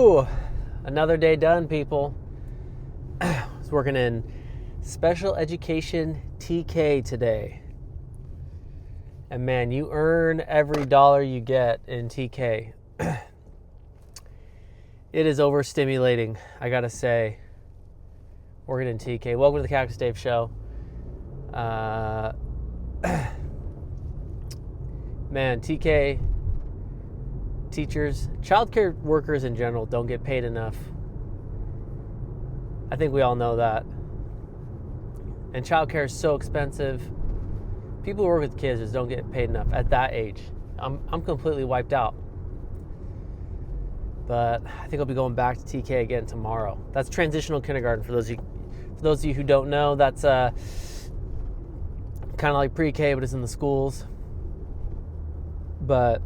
Woo! Another day done, people. I was working in special education TK today. And man, you earn every dollar you get in TK. It is overstimulating, I gotta say. Working in TK. Welcome to the Cactus Dave Show. Man, TK teachers, childcare workers in general don't get paid enough. I think we all know that. And childcare is so expensive. People who work with kids just don't get paid enough at that age. I'm completely wiped out. But I think I'll be going back to TK again tomorrow. That's transitional kindergarten for those of you who don't know. That's kind of like pre-K, but it's in the schools. But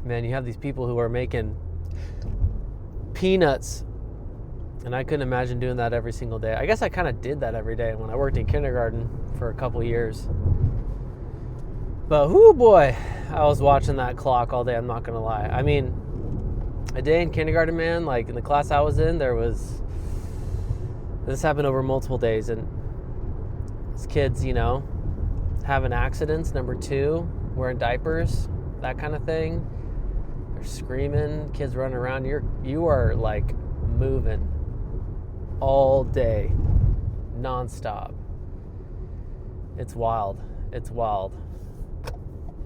man, you have these people who are making peanuts, and I couldn't imagine doing that every single day. I guess I kind of did that every day when I worked in kindergarten for a couple years. But whoo boy, I was watching that clock all day, I'm not gonna lie. I mean, a day in kindergarten, man, like in the class I was in, this happened over multiple days, and these kids, having accidents, number 2, wearing diapers, that kind of thing. They're screaming, kids running around. You are like moving all day, nonstop. It's wild.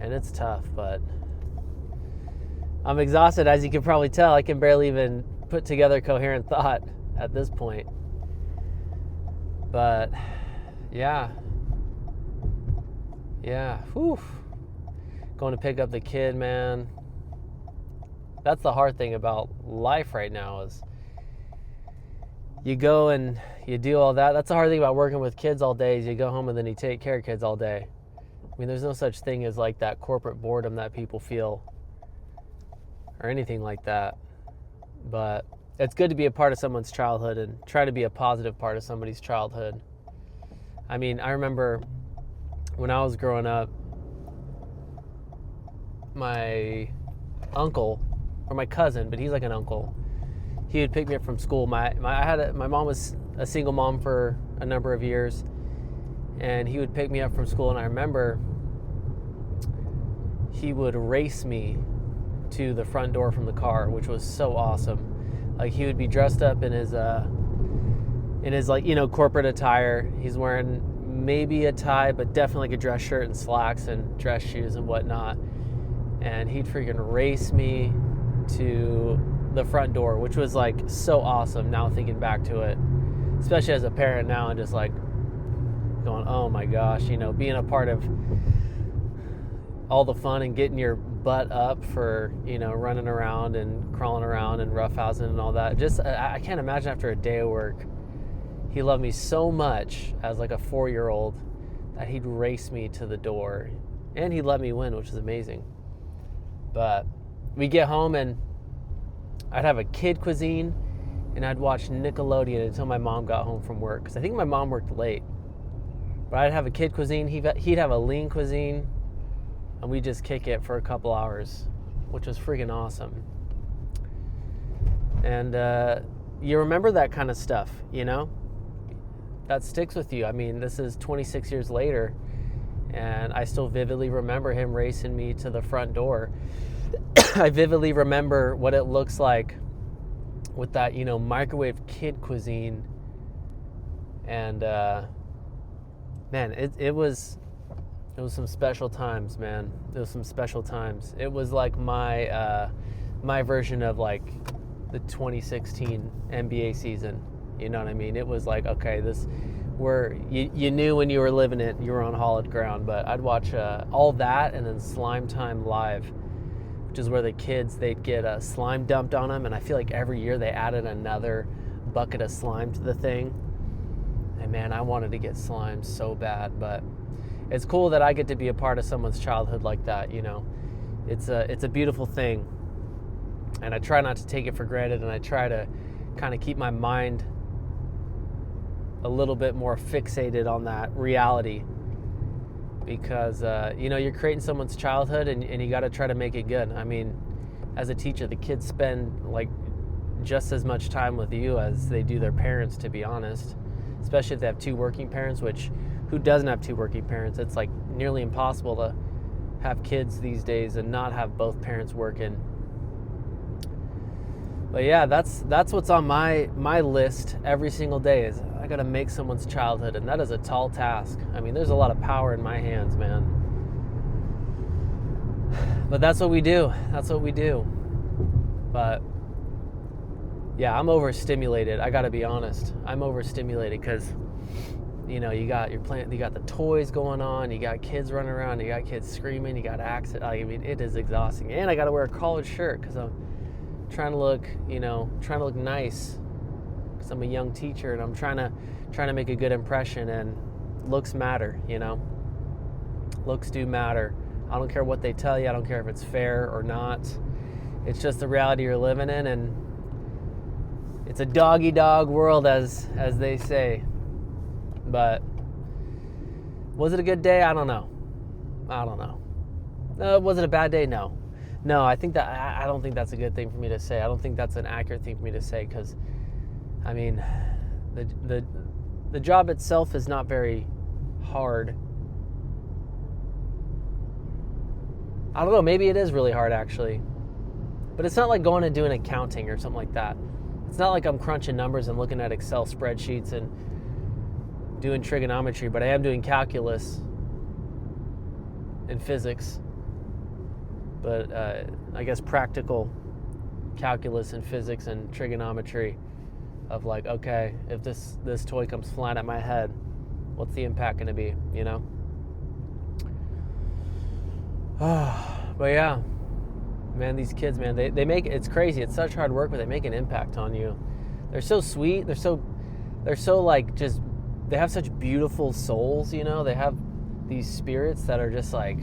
And it's tough, but I'm exhausted, as you can probably tell. I can barely even put together coherent thought at this point. But yeah, whew. Going to pick up the kid, man. That's the hard thing about life right now is you go and you do all that. That's the hard thing about working with kids all day is you go home and then you take care of kids all day. I mean, there's no such thing as like that corporate boredom that people feel or anything like that. But it's good to be a part of someone's childhood and try to be a positive part of somebody's childhood. I mean, I remember when I was growing up, my uncle, or my cousin, but he's like an uncle, he would pick me up from school. My mom was a single mom for a number of years, and he would pick me up from school, and I remember he would race me to the front door from the car, which was so awesome. Like, he would be dressed up in his corporate attire. He's wearing maybe a tie, but definitely like a dress shirt and slacks and dress shoes and whatnot. And he'd freaking race me to the front door, which was like so awesome now thinking back to it, especially as a parent now, and just like going, oh my gosh, being a part of all the fun and getting your butt up for, running around and crawling around and roughhousing and all that. Just, I can't imagine after a day of work, he loved me so much as like a 4-year-old that he'd race me to the door, and he'd let me win, which is amazing. But we get home and I'd have a kid cuisine and I'd watch Nickelodeon until my mom got home from work, because I think my mom worked late. But I'd have a kid cuisine, he'd have a lean cuisine, and we'd just kick it for a couple hours, which was freaking awesome. And you remember that kind of stuff, that sticks with you. I mean, this is 26 years later, and I still vividly remember him racing me to the front door. I vividly remember what it looks like with that, microwave kid cuisine. And man, it was some special times, man. It was some special times. It was like my version of like the 2016 NBA season. You know what I mean? It was like, okay, you knew when you were living it, you were on hallowed ground. But I'd watch all that, and then Slime Time Live, which is where the kids, they'd get slime dumped on them. And I feel like every year they added another bucket of slime to the thing. And man, I wanted to get slime so bad. But it's cool that I get to be a part of someone's childhood like that. It's a beautiful thing. And I try not to take it for granted, and I try to kind of keep my mind a little bit more fixated on that reality, because you're creating someone's childhood, and you got to try to make it good. I mean, as a teacher, the kids spend like just as much time with you as they do their parents, to be honest. Especially if they have two working parents, which who doesn't have two working parents? It's like nearly impossible to have kids these days and not have both parents working. But yeah, that's what's on my list every single day is I gotta make someone's childhood, and that is a tall task. I mean, there's a lot of power in my hands, man. But that's what we do. That's what we do. But yeah, I'm overstimulated. I gotta be honest. I'm overstimulated because, you know, you got the toys going on, you got kids running around, you got kids screaming, you got accidents. I mean, it is exhausting. And I gotta wear a collared shirt because I'm trying to look nice because I'm a young teacher and I'm trying to make a good impression, and looks matter, you know. Looks do matter. I don't care what they tell you. I don't care if it's fair or not. It's just the reality you're living in, and it's a dog-eat-dog world, as they say. But was it a good day? I don't know. Was it a bad day? No. I don't think that's a good thing for me to say. I don't think that's an accurate thing for me to say because, I mean, the job itself is not very hard. I don't know, maybe it is really hard actually. But it's not like going and doing accounting or something like that. It's not like I'm crunching numbers and looking at Excel spreadsheets and doing trigonometry, but I am doing calculus and physics. But I guess practical calculus and physics and trigonometry of like, okay, if this toy comes flying at my head, what's the impact going to be, you know? But yeah, man, these kids, man, they make, it's crazy. It's such hard work, but they make an impact on you. They're so sweet. They're so like just, they have such beautiful souls, you know? They have these spirits that are just like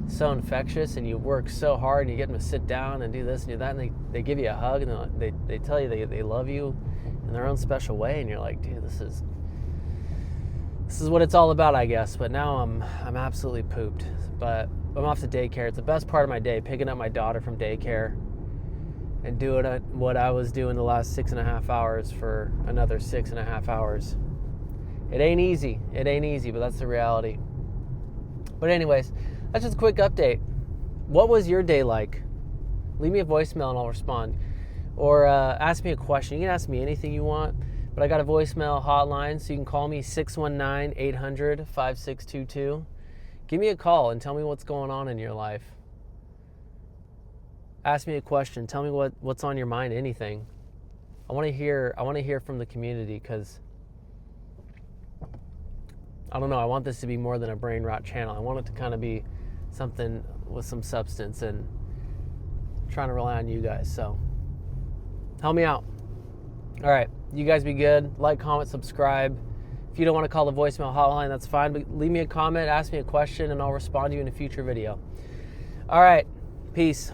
so infectious, and you work so hard and you get them to sit down and do this and do that, and they give you a hug and they tell you they love you in their own special way, and you're like, dude, this is what it's all about, I guess. But now I'm absolutely pooped. But I'm off to daycare. It's the best part of my day, picking up my daughter from daycare and doing what I was doing the last 6.5 hours for another 6.5 hours. It ain't easy, but that's the reality. But anyways, that's just a quick update. What was your day like? Leave me a voicemail and I'll respond. Or ask me a question. You can ask me anything you want, but I got a voicemail hotline, so you can call me 619-800-5622. Give me a call and tell me what's going on in your life. Ask me a question. Tell me what's on your mind, anything. I want to hear from the community because I don't know, I want this to be more than a brain rot channel. I want it to kind of be something with some substance, and I'm trying to rely on you guys. So help me out. All right, you guys be good. Like, comment, subscribe. If you don't want to call the voicemail hotline, that's fine, but leave me a comment, ask me a question, and I'll respond to you in a future video. All right, peace.